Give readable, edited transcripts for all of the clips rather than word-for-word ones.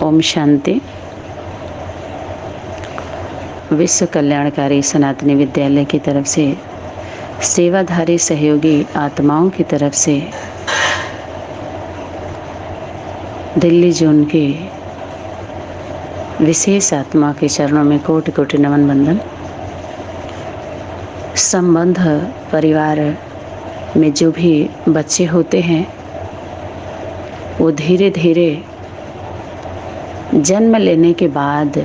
ओम शांति। विश्व कल्याणकारी सनातनी विद्यालय की तरफ से सेवाधारी सहयोगी आत्माओं की तरफ से दिल्ली जोन के विशेष आत्मा के चरणों में कोटि कोटि नमन बंदन। संबंध परिवार में जो भी बच्चे होते हैं वो धीरे धीरे जन्म लेने के बाद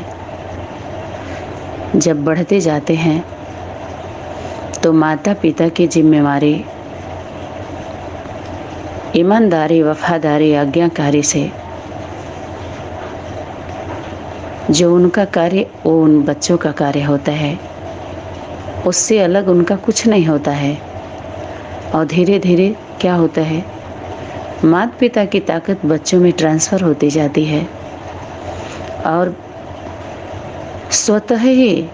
जब बढ़ते जाते हैं तो माता पिता की जिम्मेवारी ईमानदारी, वफादारी, आज्ञाकारी से जो उनका कार्य वो उन बच्चों का कार्य होता है, उससे अलग उनका कुछ नहीं होता है। और धीरे धीरे क्या होता है, माता पिता की ताकत बच्चों में ट्रांसफ़र होती जाती है और स्वतः ही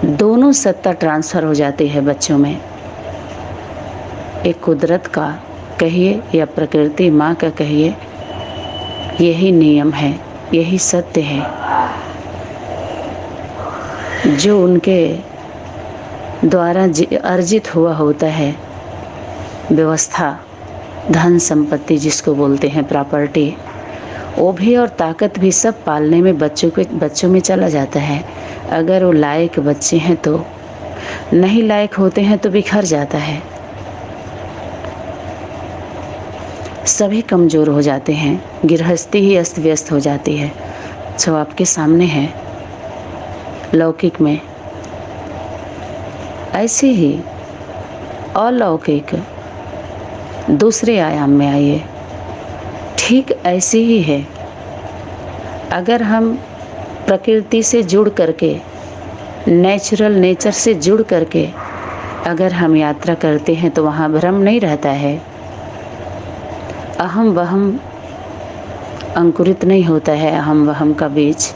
दोनों सत्ता ट्रांसफ़र हो जाती है बच्चों में। एक कुदरत का कहिए या प्रकृति माँ का कहिए, यही नियम है, यही सत्य है। जो उनके द्वारा अर्जित हुआ होता है, व्यवस्था, धन संपत्ति जिसको बोलते हैं प्रॉपर्टी, वो भी और ताकत भी सब पालने में बच्चों में चला जाता है। अगर वो लायक बच्चे हैं तो, नहीं लायक होते हैं तो बिखर जाता है। सभी कमज़ोर हो जाते हैं, गृहस्थी ही अस्त व्यस्त हो जाती है। जो आपके सामने है लौकिक में, ऐसे ही अलौकिक दूसरे आयाम में आइए, ठीक ऐसे ही है। अगर हम प्रकृति से जुड़ करके, नेचर से जुड़ करके अगर हम यात्रा करते हैं तो वहाँ भ्रम नहीं रहता है, अहम वहम अंकुरित नहीं होता है। अहम वहम का बीज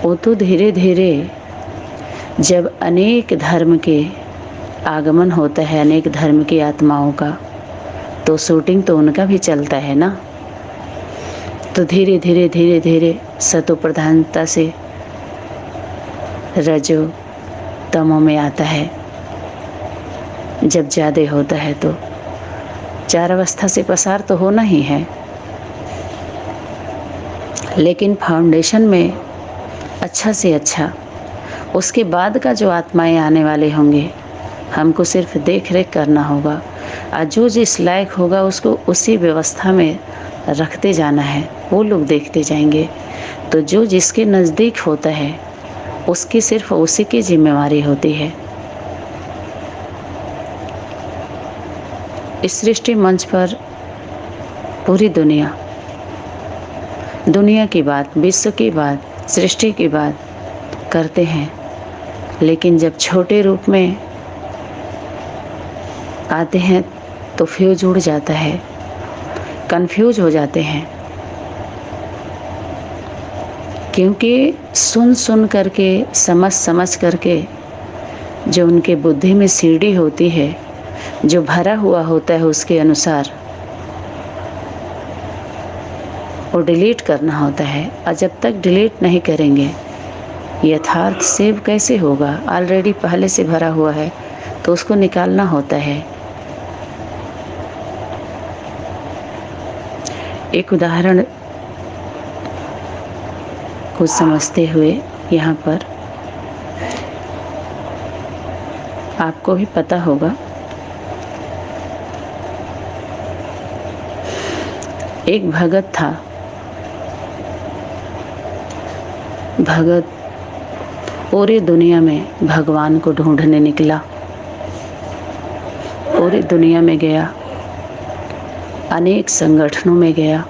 वो तो धीरे धीरे जब अनेक धर्म के आगमन होता है, अनेक धर्म की आत्माओं का, तो शूटिंग तो उनका भी चलता है ना। तो धीरे धीरे सतो प्रधानता से रजो तमो में आता है। जब ज़्यादा होता है तो चार अवस्था से पसार तो होना ही है, लेकिन फाउंडेशन में अच्छा से अच्छा उसके बाद का जो आत्माएं आने वाले होंगे, हमको सिर्फ देख रेख करना होगा और जो जिस लायक होगा उसको उसी व्यवस्था में रखते जाना है। वो लोग देखते जाएंगे। तो जो जिसके नज़दीक होता है उसकी सिर्फ उसी की जिम्मेवारी होती है। इस सृष्टि मंच पर पूरी दुनिया की बात, विश्व की बात, सृष्टि की बात करते हैं, लेकिन जब छोटे रूप में आते हैं तो फ्यूज उड़ जाता है, कंफ्यूज हो जाते हैं। क्योंकि सुन करके, समझ करके जो उनके बुद्धि में सीढ़ी होती है, जो भरा हुआ होता है, उसके अनुसार वो डिलीट करना होता है। और जब तक डिलीट नहीं करेंगे यथार्थ सेव कैसे होगा? ऑलरेडी पहले से भरा हुआ है तो उसको निकालना होता है। एक उदाहरण को समझते हुए यहाँ पर आपको भी पता होगा, एक भगत था। भगत पूरी दुनिया में भगवान को ढूंढने निकला, पूरी दुनिया में गया, अनेक संगठनों में गया,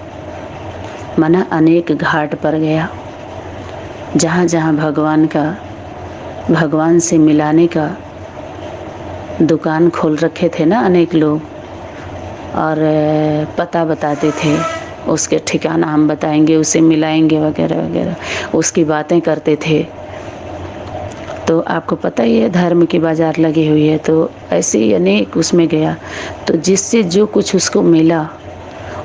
माना अनेक घाट पर गया, जहाँ जहाँ भगवान से मिलाने का दुकान खोल रखे थे ना अनेक लोग, और पता बताते थे, उसके ठिकाना हम बताएंगे, उसे मिलाएंगे वगैरह वगैरह, उसकी बातें करते थे। तो आपको पता ही है धर्म की बाज़ार लगी हुई है, तो ऐसे ही अनेक उसमें गया, तो जिससे जो कुछ उसको मिला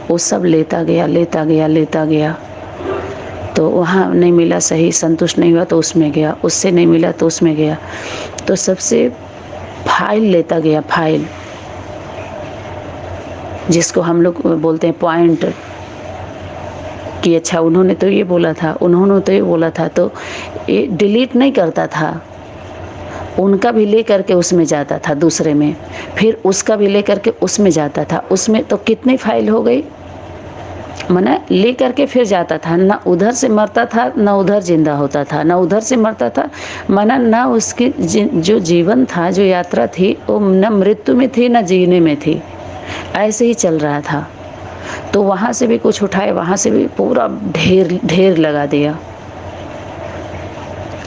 वो सब लेता गया, लेता गया, लेता गया। तो वहाँ नहीं मिला, सही संतुष्ट नहीं हुआ तो उसमें गया, उससे नहीं मिला तो उसमें गया। तो सबसे फाइल लेता गया, फाइल, जिसको हम लोग बोलते हैं पॉइंट, कि अच्छा उन्होंने तो ये बोला था, उन्होंने तो ये बोला था, तो ये डिलीट नहीं करता था, उनका भी ले करके उसमें जाता था दूसरे में, फिर उसका भी ले करके उसमें जाता था। उसमें तो कितनी फाइल हो गई, माना ले करके फिर जाता था, ना उधर से मरता था ना उधर जिंदा होता था, ना उधर से मरता था, माना ना उसकी जो जीवन था, जो यात्रा थी, वो न मृत्यु में थी ना जीने में थी, ऐसे ही चल रहा था। तो वहाँ से भी कुछ उठाए, वहाँ से भी पूरा ढेर ढेर लगा दिया।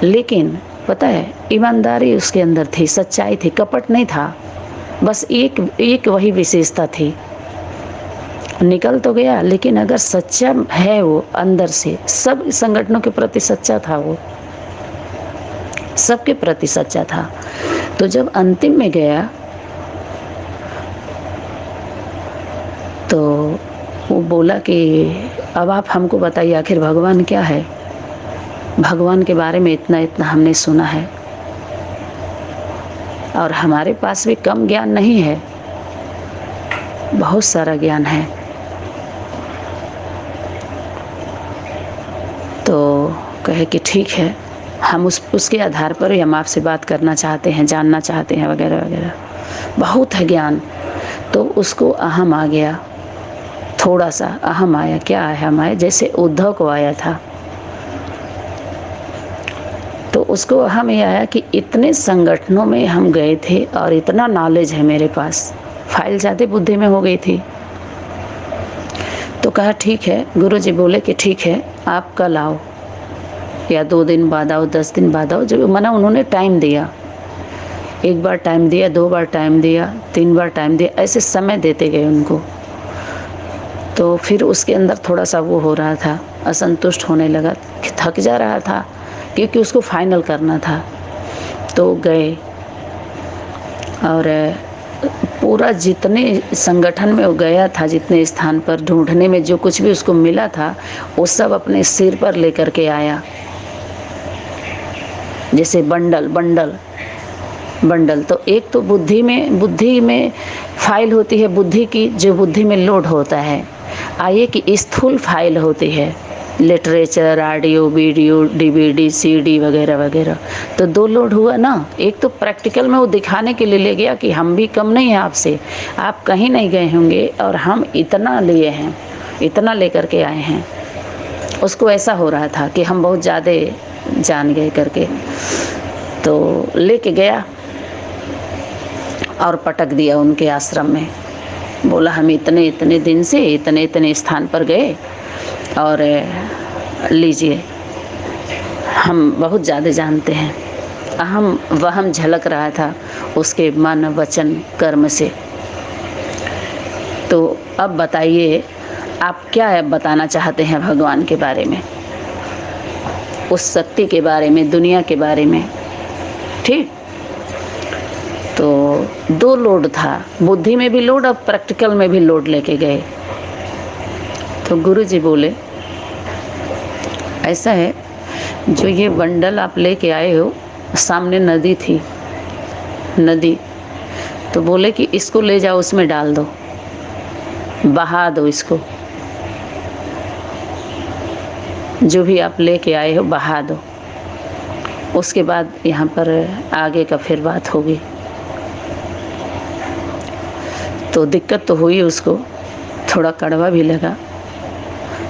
लेकिन पता है ईमानदारी उसके अंदर थी, सच्चाई थी, कपट नहीं था, बस एक वही विशेषता थी। निकल तो गया, लेकिन अगर सच्चा है वो अंदर से, सब संगठनों के प्रति सच्चा था, वो सबके प्रति सच्चा था। तो जब अंतिम में गया तो वो बोला कि अब आप हमको बताइए आखिर भगवान क्या है। भगवान के बारे में इतना इतना हमने सुना है और हमारे पास भी कम ज्ञान नहीं है, बहुत सारा ज्ञान है। तो कहे कि ठीक है, हम उसके आधार पर ही हम आपसे बात करना चाहते हैं, जानना चाहते हैं, वगैरह वगैरह, बहुत है ज्ञान। तो उसको अहम आ गया, थोड़ा सा अहम आया। क्या अहम आया? जैसे उद्धव को आया था, तो उसको अहम ये आया कि इतने संगठनों में हम गए थे और इतना नॉलेज है मेरे पास, फाइल ज़्यादा बुद्धि में हो गई थी। तो कहा ठीक है, गुरुजी बोले कि ठीक है, आप कल आओ, या 2 दिन बाद आओ, 10 दिन बाद आओ, जब मना उन्होंने टाइम दिया। 1 बार टाइम दिया, 2 बार टाइम दिया, 3 बार टाइम दिया, ऐसे समय देते गए उनको। तो फिर उसके अंदर थोड़ा सा वो हो रहा था, असंतुष्ट होने लगा, थक जा रहा था, क्योंकि उसको फाइनल करना था। तो गए और पूरा जितने संगठन में वो गया था, जितने स्थान पर ढूंढने में जो कुछ भी उसको मिला था, वो सब अपने सिर पर लेकर के आया, जैसे बंडल बंडल बंडल। तो एक तो बुद्धि में फाइल होती है, बुद्धि की, जो बुद्धि में लोड होता है। आइए कि स्थूल फाइल होती है, literature, audio, video, DVD, CD वगैरह वगैरह। तो 2 लोड हुआ ना। एक तो प्रैक्टिकल में वो दिखाने के लिए ले गया कि हम भी कम नहीं हैं आपसे, आप कहीं नहीं गए होंगे और हम इतना लिए हैं, इतना लेकर के आए हैं। उसको ऐसा हो रहा था कि हम बहुत ज़्यादा जान गए करके। तो लेके गया और पटक दिया उनके आश्रम में। बोला हम इतने इतने दिन से इतने इतने स्थान पर गए और लीजिए, हम बहुत ज़्यादा जानते हैं। अहम वहम झलक रहा था उसके मन, वचन, कर्म से। तो अब बताइए आप क्या बताना चाहते हैं भगवान के बारे में, उस शक्ति के बारे में, दुनिया के बारे में। ठीक। तो 2 लोड था, बुद्धि में भी लोड और प्रैक्टिकल में भी लोड लेके गए। तो गुरुजी बोले ऐसा है, जो ये बंडल आप लेके आए हो, सामने नदी थी, नदी। तो बोले कि इसको ले जाओ, उसमें डाल दो, बहा दो इसको, जो भी आप लेके आए हो बहा दो। उसके बाद यहाँ पर आगे का फिर बात होगी। तो दिक्कत तो हुई उसको, थोड़ा कड़वा भी लगा,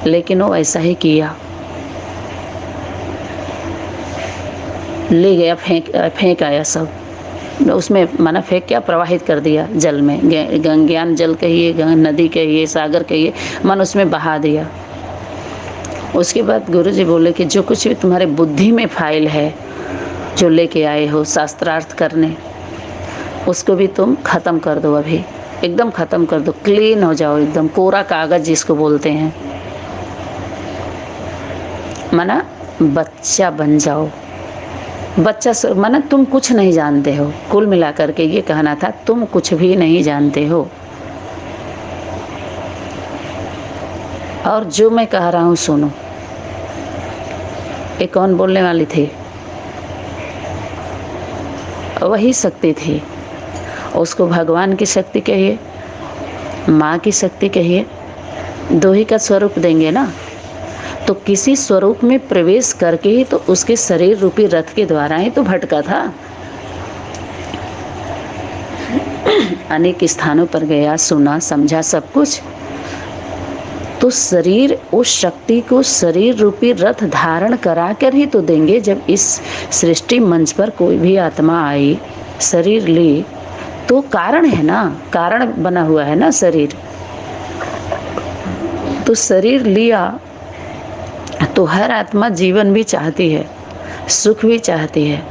लेकिन वो ऐसा ही किया। ले गया, फेंक आया सब उसमें, माना फेंक क्या, प्रवाहित कर दिया जल में, ज्ञान जल कहिए, नदी कहिए, सागर कहिए, मन उसमें बहा दिया। उसके बाद गुरुजी बोले कि जो कुछ भी तुम्हारे बुद्धि में फाइल है, जो लेके आए हो शास्त्रार्थ करने, उसको भी तुम ख़त्म कर दो, अभी एकदम ख़त्म कर दो, क्लीन हो जाओ, एकदम कोरा कागज़ जिसको बोलते हैं, माना बच्चा बन जाओ। बच्चा माना तुम कुछ नहीं जानते हो, कुल मिलाकर के ये कहना था, तुम कुछ भी नहीं जानते हो। और जो मैं कह रहा हूँ सुनो। ये कौन बोलने वाली थी? वही शक्ति थी। उसको भगवान की शक्ति कहिए, माँ की शक्ति कहिए, दो ही का स्वरूप देंगे ना। तो किसी स्वरूप में प्रवेश करके ही तो उसके शरीर रूपी रथ के द्वारा ही तो भटका था। अनेक स्थानों पर गया, सुना, समझा सब कुछ। तो शरीर, उस शक्ति को शरीर रूपी रथ धारण करा कर ही तो देंगे। जब इस सृष्टि मंच पर कोई भी आत्मा आई, शरीर ली, तो कारण है ना, कारण बना हुआ है ना शरीर। तो शरीर लिया तो हर आत्मा जीवन भी चाहती है, सुख भी चाहती है,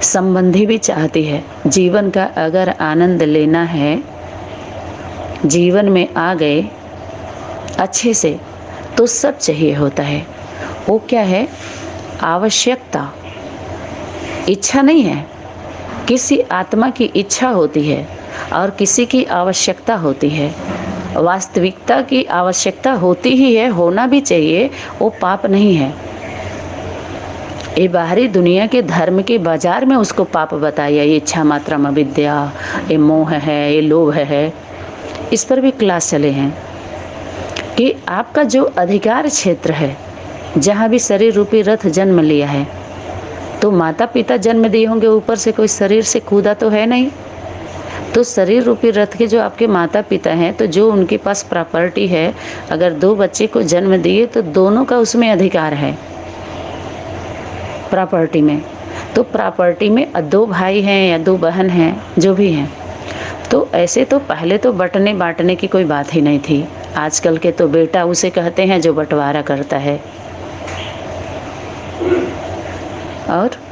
संबंधी भी चाहती है। जीवन का अगर आनंद लेना है, जीवन में आ गए अच्छे से, तो सब चाहिए होता है। वो क्या है? आवश्यकता, इच्छा नहीं है। किसी आत्मा की इच्छा होती है और किसी की आवश्यकता होती है। वास्तविकता की आवश्यकता होती ही है, होना भी चाहिए, वो पाप नहीं है। ये बाहरी दुनिया के धर्म के बाजार में उसको पाप बताया। ये इच्छा मात्रम अविद्या, ये मोह है, ये लोभ है। इस पर भी क्लास चले हैं कि आपका जो अधिकार क्षेत्र है, जहाँ भी शरीर रूपी रथ जन्म लिया है, तो माता पिता जन्म दिए होंगे, ऊपर से कोई शरीर से कूदा तो है नहीं। तो शरीर रूपी रथ के जो आपके माता पिता हैं, तो जो उनके पास प्रॉपर्टी है, अगर दो बच्चे को जन्म दिए तो दोनों का उसमें अधिकार है प्रॉपर्टी में। तो प्रॉपर्टी में दो भाई हैं या दो बहन हैं, जो भी हैं, तो ऐसे तो पहले तो बटने बांटने की कोई बात ही नहीं थी। आजकल के तो बेटा उसे कहते हैं जो बंटवारा करता है, और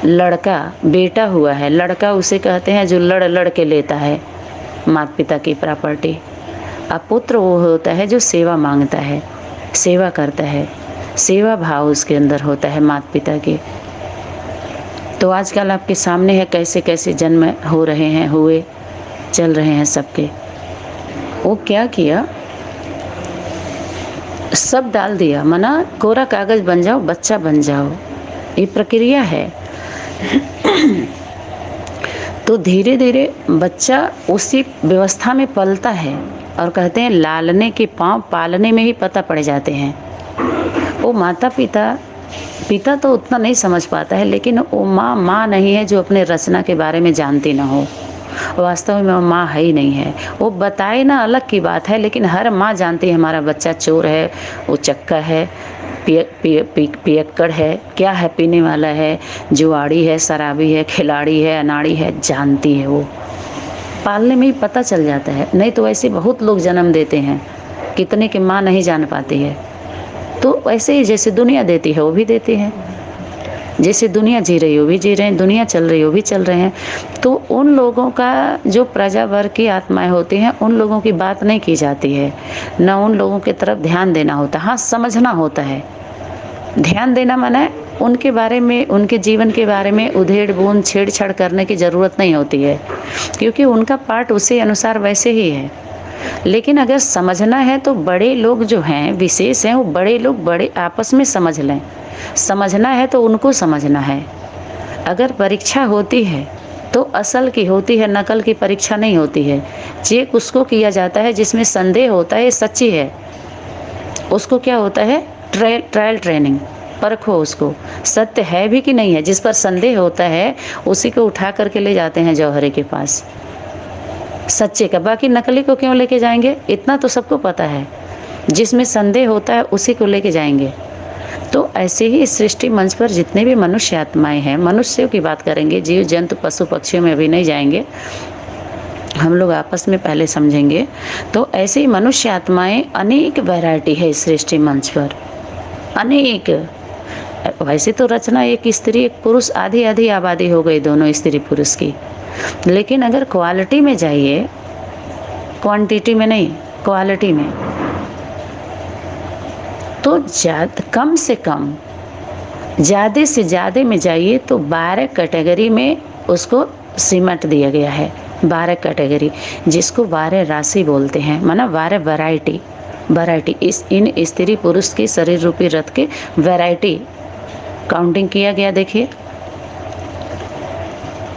लड़का बेटा हुआ है, लड़का उसे कहते हैं जो लड़ के लेता है माता पिता की प्रॉपर्टी। अब पुत्र वो होता है जो सेवा मांगता है, सेवा करता है, सेवा भाव उसके अंदर होता है माता पिता के। तो आजकल आपके सामने है कैसे कैसे जन्म हो रहे हैं, हुए चल रहे हैं सबके। वो क्या किया, सब डाल दिया, मना कोरा कागज बन जाओ, बच्चा बन जाओ, ये प्रक्रिया है। तो धीरे धीरे बच्चा उसी व्यवस्था में पलता है, और कहते हैं लालने के पाँव पालने में ही पता पड़ जाते हैं। वो माता पिता तो उतना नहीं समझ पाता है, लेकिन वो माँ नहीं है जो अपने रचना के बारे में जानती ना हो। वास्तव में वो माँ है ही नहीं है। वो बताए ना अलग की बात है, लेकिन हर माँ जानती है हमारा बच्चा चोर है, वो चक्का है, पियक्कड़ है, क्या है, पीने वाला है, जुआड़ी है, शराबी है, खिलाड़ी है, अनाड़ी है, जानती है। वो पालने में ही पता चल जाता है। नहीं तो ऐसे बहुत लोग जन्म देते हैं, कितने की माँ नहीं जान पाती है। तो ऐसे ही जैसे दुनिया देती है वो भी देती है, जैसे दुनिया जी रही हो भी जी रहे हैं, दुनिया चल रही हो भी चल रहे हैं। तो उन लोगों का जो प्रजा वर्ग की आत्माएं होती हैं, उन लोगों की बात नहीं की जाती है, न उन लोगों की तरफ ध्यान देना होता। हाँ, समझना होता है। ध्यान देना माने उनके बारे में, उनके जीवन के बारे में उधेड़ बुन छेड़छाड़ करने की ज़रूरत नहीं होती है, क्योंकि उनका पार्ट उसी अनुसार वैसे ही है। लेकिन अगर समझना है तो बड़े लोग जो हैं, विशेष हैं, वो बड़े लोग बड़े आपस में समझ लें। समझना है तो उनको समझना है। अगर परीक्षा होती है तो असल की होती है, नकल की परीक्षा नहीं होती है। चेक उसको किया जाता है जिसमें संदेह होता है सच्ची है, उसको क्या होता है, ट्रायल ट्रेनिंग, परखो उसको सत्य है भी कि नहीं है। जिस पर संदेह होता है उसी को उठा करके ले जाते हैं जौहरी के पास, सच्चे का। बाकी नकली को क्यों लेके जाएंगे, इतना तो सबको पता है। जिसमें संदेह होता है उसी को लेके जाएंगे। तो ऐसे ही इस सृष्टि मंच पर जितने भी मनुष्य आत्माएं हैं, मनुष्यों की बात करेंगे, जीव जंतु पशु पक्षियों में अभी नहीं जाएंगे, हम लोग आपस में पहले समझेंगे। तो ऐसे ही मनुष्य आत्माएं अनेक वैरायटी है इस सृष्टि मंच पर, अनेक। वैसे तो रचना एक स्त्री एक पुरुष, आधी आधी आबादी हो गई दोनों स्त्री पुरुष की। लेकिन अगर क्वालिटी में जाइए, क्वांटिटी में नहीं, क्वालिटी में, तो कम से कम ज़्यादा से ज़्यादा में जाइए तो 12 कैटेगरी में उसको सिमट दिया गया है। 12 कैटेगरी, जिसको 12 राशि बोलते हैं, माना 12 वैरायटी इस इन स्त्री पुरुष के शरीर रूपी रथ के वैरायटी काउंटिंग किया गया। देखिए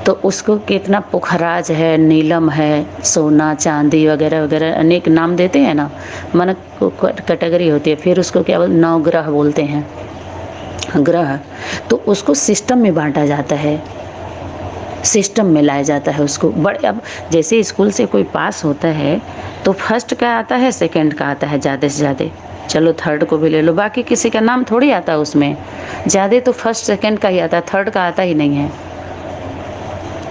तो उसको कितना पुखराज है, नीलम है, सोना चांदी वगैरह वगैरह अनेक नाम देते हैं ना, मन कैटेगरी होती है। फिर उसको क्या बोलते, नवग्रह बोलते हैं, ग्रह। तो उसको सिस्टम में बांटा जाता है, सिस्टम में लाया जाता है उसको। बड़े अब जैसे स्कूल से कोई पास होता है तो फर्स्ट का आता है, सेकंड का आता है ज़्यादा से ज़्यादा, चलो थर्ड को भी ले लो, बाकी किसी का नाम थोड़ी आता है उसमें। ज़्यादा तो फर्स्ट सेकंड का ही आता है, थर्ड का आता ही नहीं है।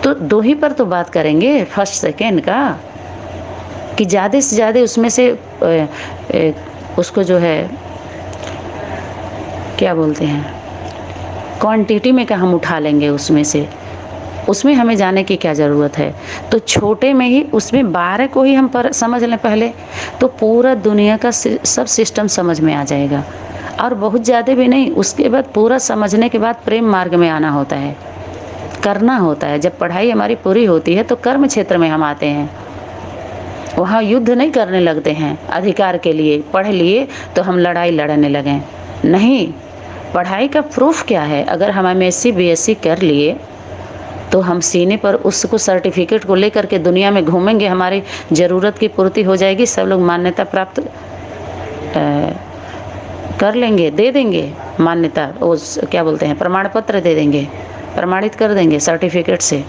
तो दो ही पर तो बात करेंगे, फर्स्ट सेकंड का, कि ज़्यादा से ज़्यादा उसमें से उसको जो है क्या बोलते हैं, क्वांटिटी में का हम उठा लेंगे उसमें से, उसमें हमें जाने की क्या ज़रूरत है। तो छोटे में ही उसमें 12 को ही हम पर समझ लें पहले, तो पूरा दुनिया का सब सिस्टम समझ में आ जाएगा। और बहुत ज़्यादा भी नहीं, उसके बाद पूरा समझने के बाद प्रेम मार्ग में आना होता है, करना होता है। जब पढ़ाई हमारी पूरी होती है तो कर्म क्षेत्र में हम आते हैं, वहाँ युद्ध नहीं करने लगते हैं अधिकार के लिए। पढ़ लिए तो हम लड़ाई लड़ने लगें, नहीं। पढ़ाई का प्रूफ क्या है? अगर हम MSc BSc कर लिए तो हम सीने पर उसको सर्टिफिकेट को लेकर के दुनिया में घूमेंगे, हमारी ज़रूरत की पूर्ति हो जाएगी, सब लोग मान्यता प्राप्त कर लेंगे, दे देंगे मान्यता, उस क्या बोलते हैं, प्रमाण पत्र दे देंगे, प्रमाणित कर देंगे सर्टिफिकेट से।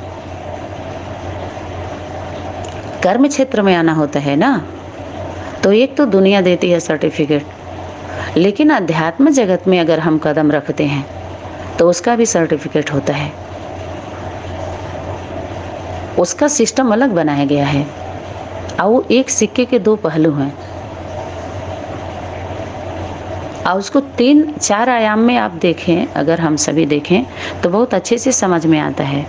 कर्म क्षेत्र में आना होता है ना, तो एक तो दुनिया देती है सर्टिफिकेट, लेकिन अध्यात्म जगत में अगर हम कदम रखते हैं तो उसका भी सर्टिफिकेट होता है, उसका सिस्टम अलग बनाया गया है। और वो एक सिक्के के दो पहलू हैं, और उसको 3-4 आयाम में आप देखें, अगर हम सभी देखें तो बहुत अच्छे से समझ में आता है।